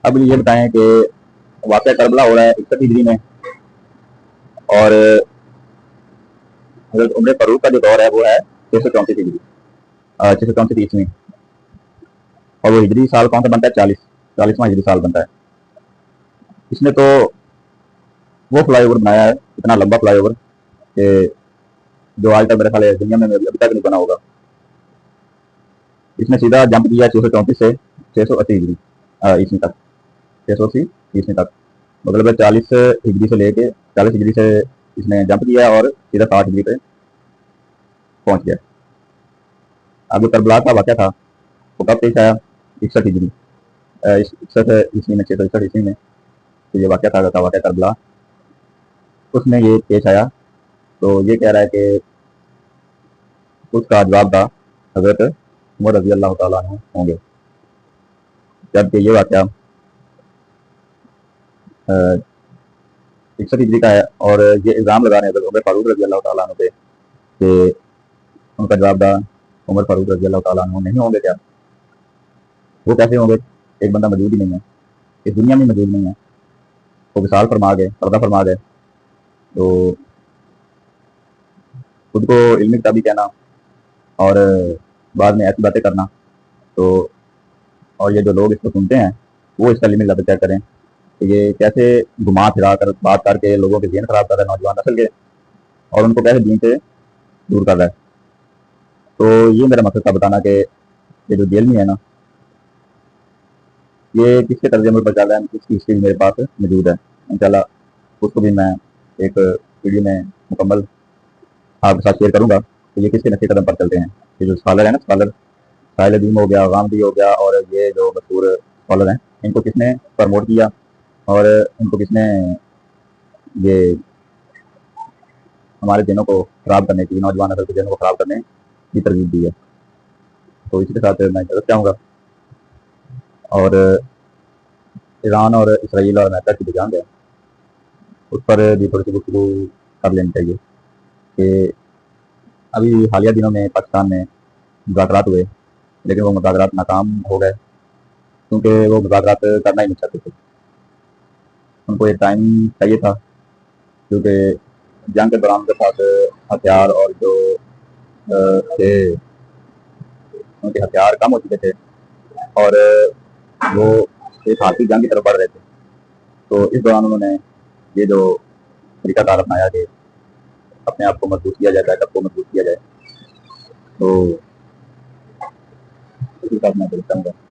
اب یہ بتائیں کہ واقعہ کربلا ہو رہا ہے 61 ہجری میں، اور حضرت عمر فاروق کا جو دور ہے وہ ہے 634 ہجری، 634 عیسوی، اور وہ ہجری سال کون سا بنتا ہے؟ 40واں ہجری سال بنتا ہے۔ اس نے تو وہ فلائی اوور بنایا ہے، اتنا لمبا فلائی اوور کہ جو آج تک میرے خیال ہے دنیا میں ابھی تک نہیں بنا ہوگا۔ اس نے سیدھا جمپ کیا 634 سے 680 ہجری عیسوی تک، 680 عیسوی تک، مطلب 40 ہجری سے لے کے 40 ہجری سے اس نے جمپ کیا اور سیدھا 60 ہجری پہ پہنچ گیا۔ اب جو کربلا کا واقعہ تھا وہ کب پیش آیا؟ 61 ہجری، 61 عیسوی میں، 661 عیسوی میں تو یہ واقعہ تھا واقعہ کربلا، اس میں یہ پیش آیا۔ تو یہ کہہ رہا ہے کہ اس کا جواب تھا حضرت عمر رضی اللہ تعالیٰ عنہ ہوں گے، جبکہ یہ واقعہ 61 ہجری کا ہے، اور یہ الزام لگا رہے ہیں حضرت عمر فاروق رضی اللہ تعالیٰ عنہ پہ کہ ان کا جواب تھا عمر فاروق رضی اللہ تعالیٰ عنہ نہیں ہوں گے۔ کیا وہ کیسے ہوں گے؟ ایک بندہ موجود ہی نہیں ہے، اس دنیا میں موجود نہیں ہے، وہ وصال فرما گئے، پردہ فرما گئے، تو خود کو علمی کتابی کہنا اور بعد میں ایسی باتیں کرنا، تو اور یہ جو لوگ اس کو سنتے ہیں وہ اس کا علمی لفظ چیک کریں کہ یہ کیسے گھما پھرا کر بات کر کے لوگوں کے ذہن خراب کر رہا ہے، نوجوان نسل کے، اور ان کو کیسے دین سے دور کر رہا ہے۔ تو یہ میرا مقصد تھا بتانا کہ یہ جو جیل میں ہے نا، یہ کس کے طرز عمل پر چل رہا ہے، اس کی ہسٹری میرے پاس موجود ہے، انشاءاللہ اس کو بھی میں ایک ویڈیو میں مکمل آپ کے ساتھ شیئر کروں گا کہ یہ کس کے نقش قدم پر چلتے ہیں۔ یہ جو اسکالر ہے نا، اسکالر ساحل ادیم ہو گیا، غامدی ہو گیا، اور یہ جو مشہور اسکالر ہیں، ان کو کس نے پروموٹ کیا اور ان کو کس نے یہ ہمارے دنوں کو خراب کرنے کی، نوجوان نسل کے دنوں کو خراب کرنے کی ترغیب دی ہے۔ تو اسی کے ساتھ میں اجازت چاہوں گا، اور ایران اور اسرائیل اور امریکہ کی جو جنگ ہے اس پر بھی تھوڑی سی گفتگو کر لینی چاہیے کہ ابھی حالیہ دنوں میں پاکستان میں مذاکرات ہوئے، لیکن وہ مذاکرات ناکام ہو گئے کیونکہ وہ مذاکرات کرنا ہی نہیں چاہتے تھے۔ ان کو ایک ٹائم چاہیے تھا، کیونکہ جنگ کے دوران کے ساتھ ہتھیار اور جو تھے ان کے ہتھیار کم ہو چکے تھے، اور وہ ایک ہاتھی جنگ کی طرف بڑھ رہے تھے۔ تو اس دوران انہوں نے یہ جو طریقہ کار اپنایا کہ اپنے آپ کو مضبوط کیا جائے، بیک اپ کو مضبوط کیا جائے، تو اسی کے ساتھ میں چاہوں گا۔